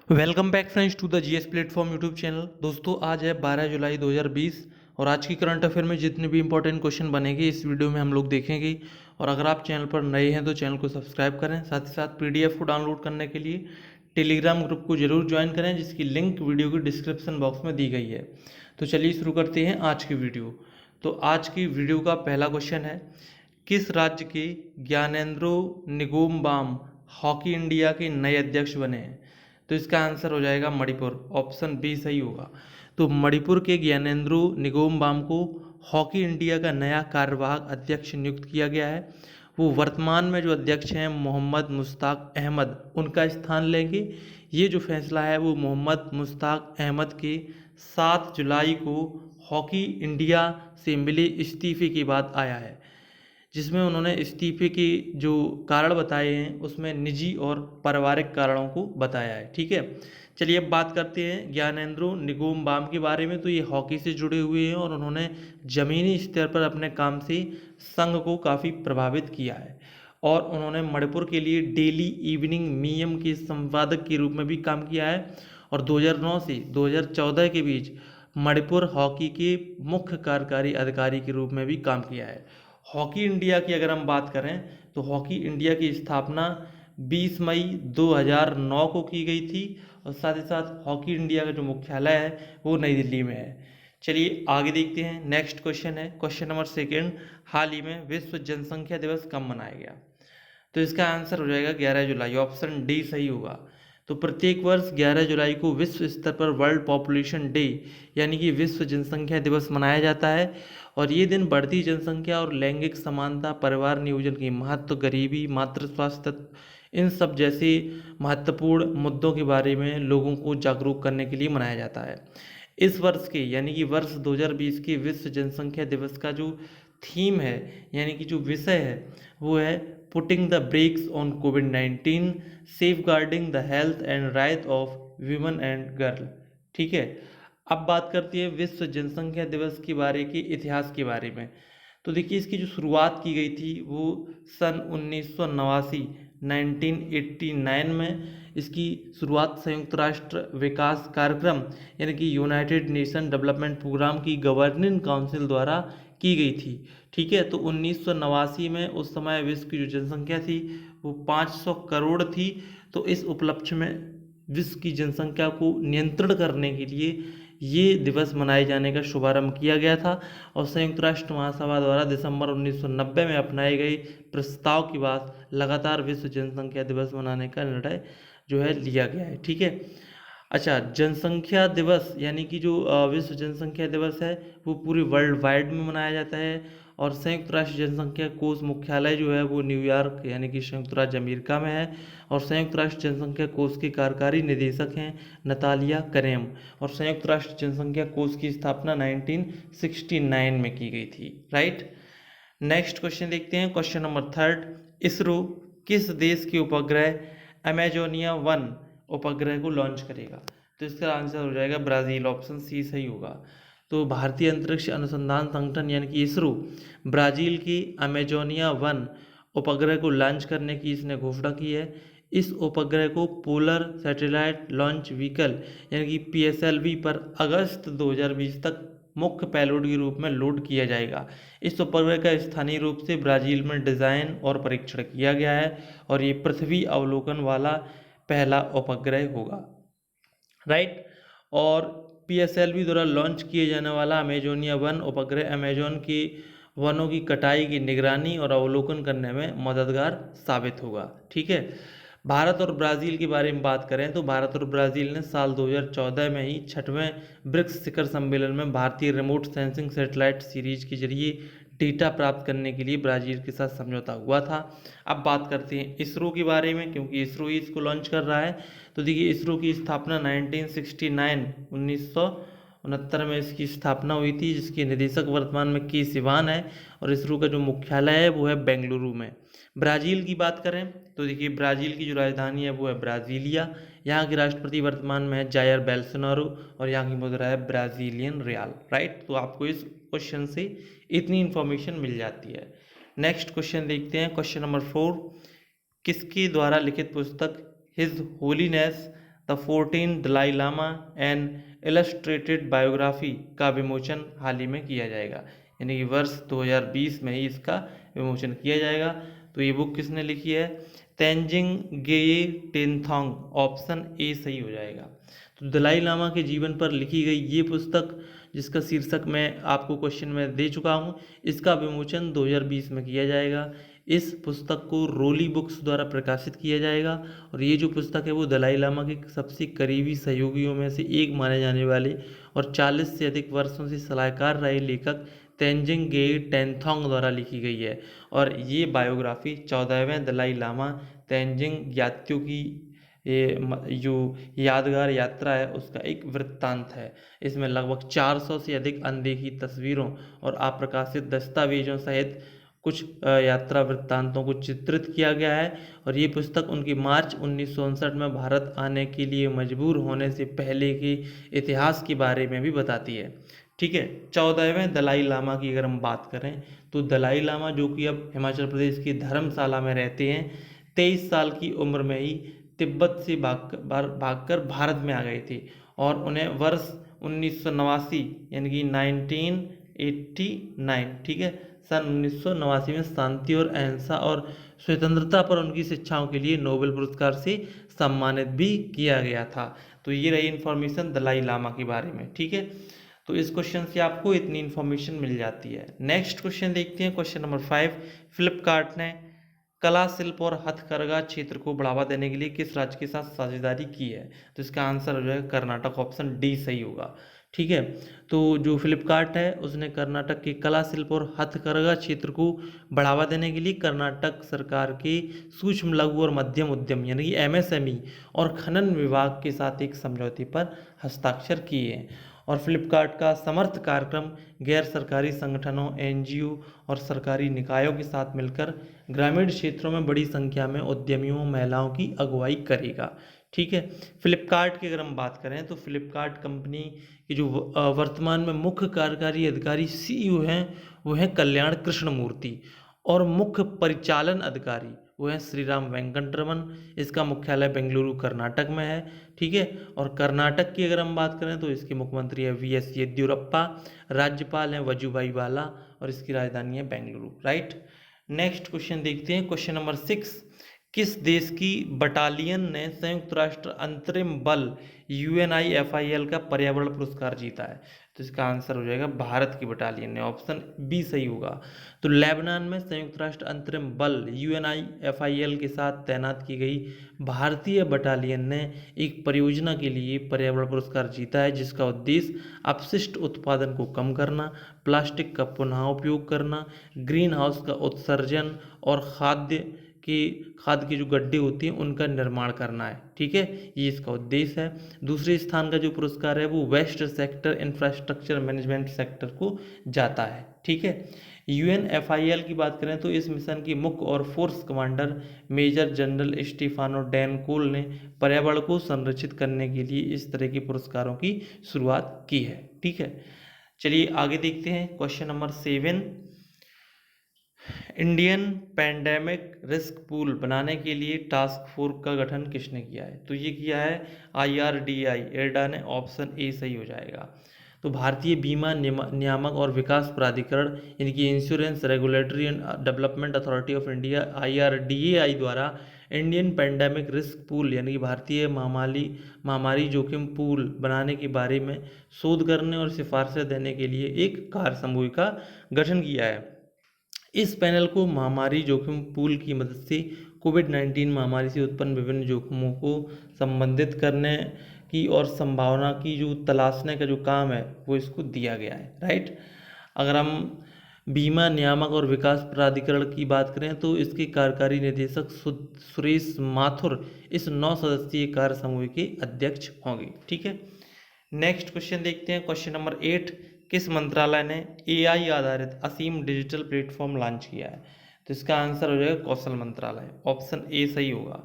Welcome back friends to the GS platform YouTube channel. दोस्तों आज है 12 जुलाई 2020 और आज की करंट अफेयर में जितने भी इंपॉर्टेंट क्वेश्चन बनेंगे इस वीडियो में हम लोग देखेंगे। और अगर आप चैनल पर नए हैं तो चैनल को सब्सक्राइब करें, साथ ही साथ पीडीएफ को डाउनलोड करने के लिए टेलीग्राम ग्रुप को जरूर ज्वाइन करें जिसकी लिंक वीडियो की डिस्क्रिप्शन बॉक्स में दी गई है। तो चलिए शुरू करते हैं आज की वीडियो। तो आज की वीडियो का पहला क्वेश्चन है, किस राज्य के ज्ञानेंद्रो निंगोमबाम हॉकी इंडिया के नए अध्यक्ष बने हैं? तो इसका आंसर हो जाएगा मणिपुर, ऑप्शन बी सही होगा। तो मणिपुर के ज्ञानेंद्रो निंगोमबाम को हॉकी इंडिया का नया कार्यवाहक अध्यक्ष नियुक्त किया गया है। वो वर्तमान में जो अध्यक्ष हैं मोहम्मद मुश्ताक अहमद, उनका स्थान लेंगे। ये जो फैसला है वो मोहम्मद मुश्ताक अहमद के 7 जुलाई को हॉकी इंडिया से मिले इस्तीफे के बाद आया है, जिसमें उन्होंने इस्तीफे के जो कारण बताए हैं उसमें निजी और पारिवारिक कारणों को बताया है। ठीक है, चलिए अब बात करते हैं ज्ञानेंद्रो निंगोमबाम के बारे में। तो ये हॉकी से जुड़े हुए हैं और उन्होंने ज़मीनी स्तर पर अपने काम से संघ को काफ़ी प्रभावित किया है। और उन्होंने मणिपुर के लिए डेली इवनिंग मियम के संपादक के रूप में भी काम किया है। और 2009 से 2014 के बीच मणिपुर हॉकी के मुख्य कार्यकारी अधिकारी के रूप में भी काम किया है। हॉकी इंडिया की अगर हम बात करें तो हॉकी इंडिया की स्थापना 20 मई 2009 को की गई थी। और साथ ही साथ हॉकी इंडिया का जो मुख्यालय है वो नई दिल्ली में है। चलिए आगे देखते हैं। नेक्स्ट क्वेश्चन है, क्वेश्चन नंबर सेकेंड, हाल ही में विश्व जनसंख्या दिवस कब मनाया गया? तो इसका आंसर हो जाएगा 11 जुलाई, ऑप्शन डी सही होगा। तो प्रत्येक वर्ष 11 जुलाई को विश्व स्तर पर वर्ल्ड पॉपुलेशन डे यानी कि विश्व जनसंख्या दिवस मनाया जाता है। और ये दिन बढ़ती जनसंख्या और लैंगिक समानता, परिवार नियोजन की महत्व, गरीबी, मातृ स्वास्थ्य, इन सब जैसे महत्वपूर्ण मुद्दों के बारे में लोगों को जागरूक करने के लिए मनाया जाता है। इस वर्ष के यानी कि वर्ष 2020 के विश्व जनसंख्या दिवस का जो थीम है यानी कि जो विषय है वो है पुटिंग द ब्रेक्स ऑन कोविड-19, safeguarding the health and right of women and girl. ठीक है, अब बात करती है विश्व जनसंख्या दिवस के बारे के इतिहास के बारे में। तो देखिए इसकी जो शुरुआत की गई थी वो सन 1989 1989 में इसकी शुरुआत संयुक्त राष्ट्र विकास कार्यक्रम यानी कि यूनाइटेड नेशन डेवलपमेंट प्रोग्राम की गवर्निंग काउंसिल द्वारा की गई थी। ठीक है, तो 1989 में उस समय विश्व की जो जनसंख्या थी वो 500 करोड़ थी। तो इस उपलक्ष्य में विश्व की जनसंख्या को नियंत्रण करने के लिए ये दिवस मनाए जाने का शुभारंभ किया गया था। और संयुक्त राष्ट्र महासभा द्वारा दिसंबर 1990 में अपनाए गए प्रस्ताव के बाद लगातार विश्व जनसंख्या दिवस मनाने का निर्णय जो है लिया गया है। ठीक है, अच्छा, जनसंख्या दिवस यानी कि जो विश्व जनसंख्या दिवस है वो पूरे वर्ल्ड वाइड में मनाया जाता है। और संयुक्त राष्ट्र जनसंख्या कोष मुख्यालय जो है वो न्यूयॉर्क यानी कि संयुक्त राज्य अमेरिका में है। और संयुक्त राष्ट्र जनसंख्या कोष के कार्यकारी निदेशक हैं नतालिया करेम। और संयुक्त राष्ट्र जनसंख्या कोष की स्थापना 1969 में की गई थी। राइट, नेक्स्ट क्वेश्चन देखते हैं, क्वेश्चन नंबर थर्ड, इसरो किस देश के उपग्रह अमेजोनिया 1 उपग्रह को लॉन्च करेगा? तो इसका आंसर हो जाएगा ब्राज़ील, ऑप्शन सी सही होगा। तो भारतीय अंतरिक्ष अनुसंधान संगठन यानी कि इसरो ब्राज़ील की अमेजोनिया 1 उपग्रह को लॉन्च करने की इसने घोषणा की है। इस उपग्रह को पोलर सैटेलाइट लॉन्च व्हीकल यानी कि PSLV पर अगस्त 2020 तक मुख्य पेलोड के रूप में लोड किया जाएगा। इस उपग्रह का स्थानीय रूप से ब्राज़ील में डिज़ाइन और परीक्षण किया गया है और ये पृथ्वी अवलोकन वाला पहला उपग्रह होगा। राइट, और PSLV द्वारा लॉन्च किए जाने वाला अमेजोनिया 1 उपग्रह अमेजोन के वनों की कटाई की निगरानी और अवलोकन करने में मददगार साबित होगा। ठीक है, भारत और ब्राज़ील के बारे में बात करें तो भारत और ब्राज़ील ने साल 2014 में ही 6वें ब्रिक्स शिखर सम्मेलन में भारतीय रिमोट सेंसिंग सैटेलाइट सीरीज के जरिए डेटा प्राप्त करने के लिए ब्राज़ील के साथ समझौता हुआ था। अब बात करते हैं इसरो के बारे में, क्योंकि इसरो ही इसको लॉन्च कर रहा है। तो देखिए इसरो की स्थापना 1969 में इसकी स्थापना हुई थी, जिसके निदेशक वर्तमान में के सिवान है। और इसरो का जो मुख्यालय है वो है बेंगलुरु में। ब्राज़ील की बात करें तो देखिए ब्राज़ील की जो राजधानी है वो है ब्राज़ीलिया। यहाँ के राष्ट्रपति वर्तमान में है जायर बेल्सोनारो और यहाँ की मुद्रा है ब्राज़ीलियन रियाल। राइट, तो आपको इस क्वेश्चन से इतनी इन्फॉर्मेशन मिल जाती है। नेक्स्ट क्वेश्चन देखते हैं, क्वेश्चन नंबर 4, किसके द्वारा लिखित पुस्तक his holiness the 14 Dalai Lama and illustrated biography का विमोचन हाल ही में किया जाएगा, यानी कि वर्ष 2020 में ही इसका विमोचन किया जाएगा। तो ये बुक किसने लिखी है? तेंजिंग गेये टेनथोंग, ऑप्शन ए सही हो जाएगा। तो दलाई लामा के जीवन पर लिखी गई ये पुस्तक, जिसका शीर्षक मैं आपको क्वेश्चन में दे चुका हूँ, इसका विमोचन 2020 में किया जाएगा। इस पुस्तक को रोली बुक्स द्वारा प्रकाशित किया जाएगा और ये जो पुस्तक है वो दलाई लामा के सबसे करीबी सहयोगियों में से एक माने जाने वाले और 40 से अधिक वर्षों से सलाहकार रहे लेखक तेंजिंग गेई टेनथोंग द्वारा लिखी गई है। और ये बायोग्राफी 14वें दलाई लामा तेंजिंग ग्यात्यो की जो यादगार यात्रा है उसका एक वृत्तांत है। इसमें लगभग 400 से अधिक अनदेखी तस्वीरों और अप्रकाशित दस्तावेजों सहित कुछ यात्रा वृत्तांतों को चित्रित किया गया है। और ये पुस्तक उनकी मार्च 1959 में भारत आने के लिए मजबूर होने से पहले के इतिहास के बारे में भी बताती है। ठीक है, 14वें दलाई लामा की अगर हम बात करें तो दलाई लामा जो कि अब हिमाचल प्रदेश की धर्मशाला में रहते हैं, 23 साल की उम्र में ही तिब्बत से भागकर भारत में आ गए थे और उन्हें वर्ष 1989 यानी कि 1989, ठीक है, सन 1989 में शांति और अहिंसा और स्वतंत्रता पर उनकी शिक्षाओं के लिए नोबेल पुरस्कार से सम्मानित भी किया गया था। तो ये रही इन्फॉर्मेशन दलाई लामा के बारे में। ठीक है, तो इस क्वेश्चन से आपको इतनी इन्फॉर्मेशन मिल जाती है। नेक्स्ट क्वेश्चन देखते हैं, क्वेश्चन नंबर 5। फ्लिपकार्ट ने कला शिल्प और हथकरघा क्षेत्र को बढ़ावा देने के लिए किस राज्य के साथ साझेदारी की है? तो इसका आंसर हो जाएगा कर्नाटक, ऑप्शन डी सही होगा। ठीक है, तो जो फ्लिपकार्ट है उसने कर्नाटक के कला शिल्प और हथकरघा क्षेत्र को बढ़ावा देने के लिए कर्नाटक सरकार के सूक्ष्म लघु और मध्यम उद्यम यानी कि एमएसएमई और खनन विभाग के साथ एक समझौते पर हस्ताक्षर किए हैं। और फ्लिपकार्ट का समर्थ कार्यक्रम गैर सरकारी संगठनों, एनजीओ और सरकारी निकायों के साथ मिलकर ग्रामीण क्षेत्रों में बड़ी संख्या में उद्यमियों, महिलाओं की अगुवाई करेगा। ठीक है, फ्लिपकार्ट की अगर हम बात करें तो फ्लिपकार्ट कंपनी की जो वर्तमान में मुख्य कार्यकारी अधिकारी सीईओ हैं वो हैं कल्याण कृष्णमूर्ति और मुख्य परिचालन अधिकारी वो है श्रीराम वेंकटरमन। इसका मुख्यालय बेंगलुरु कर्नाटक में है। ठीक है, और कर्नाटक की अगर हम बात करें तो इसके मुख्यमंत्री है वीएस येदियुरप्पा, राज्यपाल हैं वजुभाई वाला और इसकी राजधानी है बेंगलुरु। राइट, नेक्स्ट क्वेश्चन देखते हैं, क्वेश्चन नंबर 6। किस देश की बटालियन ने संयुक्त राष्ट्र अंतरिम बल यूएनआईएफआईएल का पर्यावरण पुरस्कार जीता है? तो इसका आंसर हो जाएगा भारत की बटालियन ने, ऑप्शन बी सही होगा। तो लेबनान में संयुक्त राष्ट्र अंतरिम बल यूएनआईएफआईएल के साथ तैनात की गई भारतीय बटालियन ने एक परियोजना के लिए पर्यावरण पुरस्कार जीता है जिसका उद्देश्य अपशिष्ट उत्पादन को कम करना, प्लास्टिक का पुनः उपयोग करना, ग्रीन हाउस का उत्सर्जन और खाद के जो गड्ढे होते हैं उनका निर्माण करना है। ठीक है, ये इसका उद्देश्य है। दूसरे स्थान का जो पुरस्कार है वो waste sector infrastructure management sector को जाता है। ठीक है, यूएनएफआईएल की बात करें तो इस मिशन की मुख्य और force commander major general Stefano Del Col ने पर्यावरण को संरक्षित करने के लिए इस तरह के पुरस्कारों की शुरुआत की है। ठीक है, चलिए आगे देखते हैं, question number 7। Indian pandemic risk pool बनाने के लिए टास्क फोर्स का गठन किसने किया है? तो ये किया है IRDAI, एडा ने, ऑप्शन ए सही हो जाएगा। तो भारतीय बीमा नियामक और विकास प्राधिकरण यानी कि insurance regulatory and development authority of India IRDAI द्वारा इंडियन पैंडेमिक रिस्क पूल यानी कि भारतीय महामारी जोखिम पूल बनाने के बारे में शोध करने और सिफारिशें देने के लिए एक कार्य समूह का गठन किया है। इस पैनल को महामारी जोखिम पूल की मदद से कोविड-19 महामारी से उत्पन्न विभिन्न जोखिमों को संबंधित करने की और संभावना की जो तलाशने का जो काम है वो इसको दिया गया है। राइट, अगर हम बीमा नियामक और विकास प्राधिकरण की बात करें तो इसके कार्यकारी निदेशक सुरेश माथुर इस 9 सदस्यीय कार्य समूह के अध्यक्ष होंगे। ठीक है, नेक्स्ट क्वेश्चन देखते हैं, क्वेश्चन नंबर 8। किस मंत्रालय ने AI आधारित असीम डिजिटल प्लेटफॉर्म लॉन्च किया है? तो इसका आंसर हो जाएगा कौशल मंत्रालय, ऑप्शन ए सही होगा।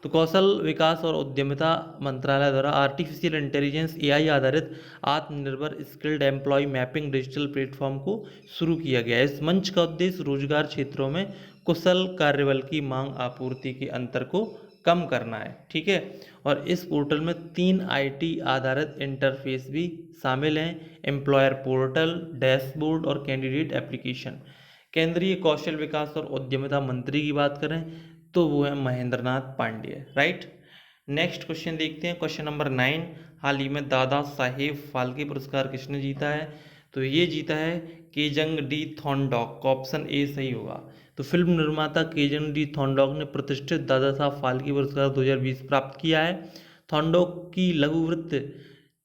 तो कौशल विकास और उद्यमिता मंत्रालय द्वारा आर्टिफिशियल इंटेलिजेंस AI आधारित आत्मनिर्भर skilled employ mapping digital platform को शुरू किया गया है। इस मंच का उद्देश्य रोजगार क्षेत्रों में कुशल कार्यबल की मांग आपूर्ति के अंतर को कम करना है, ठीक है। और इस पोर्टल में 3 आईटी आधारित इंटरफेस भी शामिल हैं, एम्प्लॉयर पोर्टल, डैशबोर्ड और कैंडिडेट एप्लीकेशन। केंद्रीय कौशल विकास और उद्यमिता मंत्री की बात करें तो वो है Mahendra Nath Pandey, right. Next question देखते हैं, क्वेश्चन नंबर 9। हाल ही में दादा साहेब फाल्के पुरस्कार किसने जीता है? तो ये जीता है केजंग डी थॉर्नडॉक, ऑप्शन ए सही होगा। तो फिल्म निर्माता केजन डी थॉर्नडॉक ने प्रतिष्ठित दादा साहब फाल्के पुरस्कार 2020 प्राप्त किया है। थॉर्नडॉक की लघुवृत्त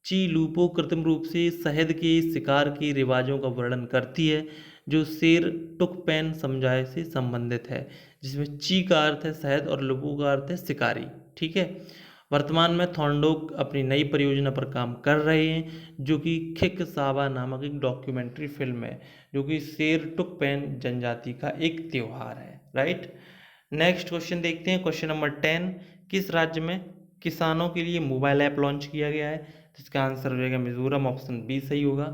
ची लूपो कृत्रिम रूप से शहद के शिकार के रिवाजों का वर्णन करती है, जो शेर टुकपेन समुदाय से संबंधित है, जिसमें ची का अर्थ है शहद और लुपो का अर्थ है शिकारी, ठीक है। वर्तमान में थॉर्नडॉक अपनी नई परियोजना पर काम कर रहे हैं, जो कि खिक सावा नामक एक डॉक्यूमेंट्री फिल्म है, जो कि शेर टुकपेन जनजाति का एक त्योहार है, राइट। नेक्स्ट क्वेश्चन देखते हैं, क्वेश्चन नंबर 10। किस राज्य में किसानों के लिए मोबाइल ऐप लॉन्च किया गया है? तो इसका आंसर हो जाएगा मिजोरम, ऑप्शन बी सही होगा।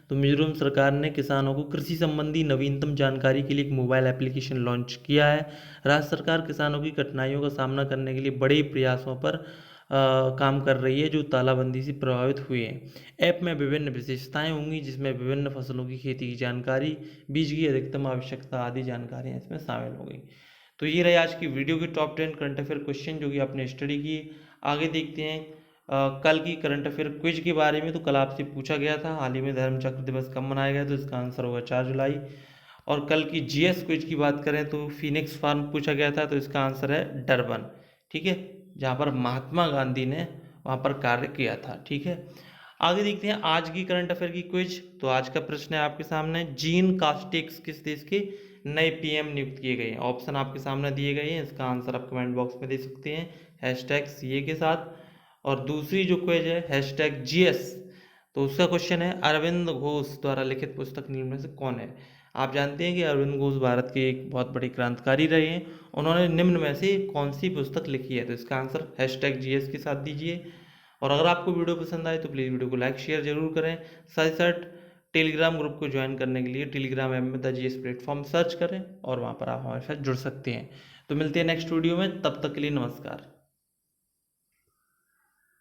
तो मिजोरम सरकार ने किसानों को कृषि संबंधी नवीनतम जानकारी के लिए एक मोबाइल एप्लीकेशन लॉन्च किया है। राज्य सरकार किसानों की कठिनाइयों का सामना करने के लिए बड़े प्रयासों पर काम कर रही है, जो तालाबंदी से प्रभावित हुए हैं। ऐप में विभिन्न विशेषताएं होंगी, जिसमें विभिन्न फसलों की खेती की जानकारी, बीज की अधिकतम आवश्यकता आदि जानकारियां इसमें शामिल होंगी। तो ये रहे आज की वीडियो की टॉप 10 करंट अफेयर क्वेश्चन जो कि आपने स्टडी किए। आगे देखते हैं कल की करंट अफेयर क्विज के बारे में। तो कल आपसे पूछा गया था हाल ही में धर्मचक्र दिवस कब मनाया गया, तो इसका आंसर होगा 4 जुलाई। और कल की जीएस क्विज की बात करें तो फिनिक्स फार्म पूछा गया था, तो इसका आंसर है डरबन, ठीक है, जहाँ पर महात्मा गांधी ने वहाँ पर कार्य किया था, ठीक है। आगे देखते हैं आज की करंट अफेयर की क्विज। तो आज का प्रश्न है आपके सामने, जीन कास्टिक्स किस देश के नए पीएम नियुक्त किए गए हैं? ऑप्शन आपके सामने दिए गए हैं, इसका आंसर आप कमेंट बॉक्स में दे सकते हैं हैशटैग सीए के साथ। और दूसरी जो क्विज है हैशटैग जीएस, तो उसका क्वेश्चन है अरविंद घोष द्वारा लिखित पुस्तक निम्न में से कौन है? आप जानते हैं कि अरविंद घोष भारत के एक बहुत बड़े क्रांतिकारी रहे हैं, उन्होंने निम्न में से कौन सी पुस्तक लिखी है? तो इसका आंसर हैशटैग जीएस के साथ दीजिए। और अगर आपको वीडियो पसंद आए तो प्लीज़ वीडियो को लाइक शेयर जरूर करें। साथ ही साथ टेलीग्राम ग्रुप को ज्वाइन करने के लिए टेलीग्राम ऐप में द जीएस प्लेटफॉर्म सर्च करें और वहाँ पर आप हमारे साथ जुड़ सकते हैं। तो मिलते हैं नेक्स्ट वीडियो में, तब तक के लिए नमस्कार।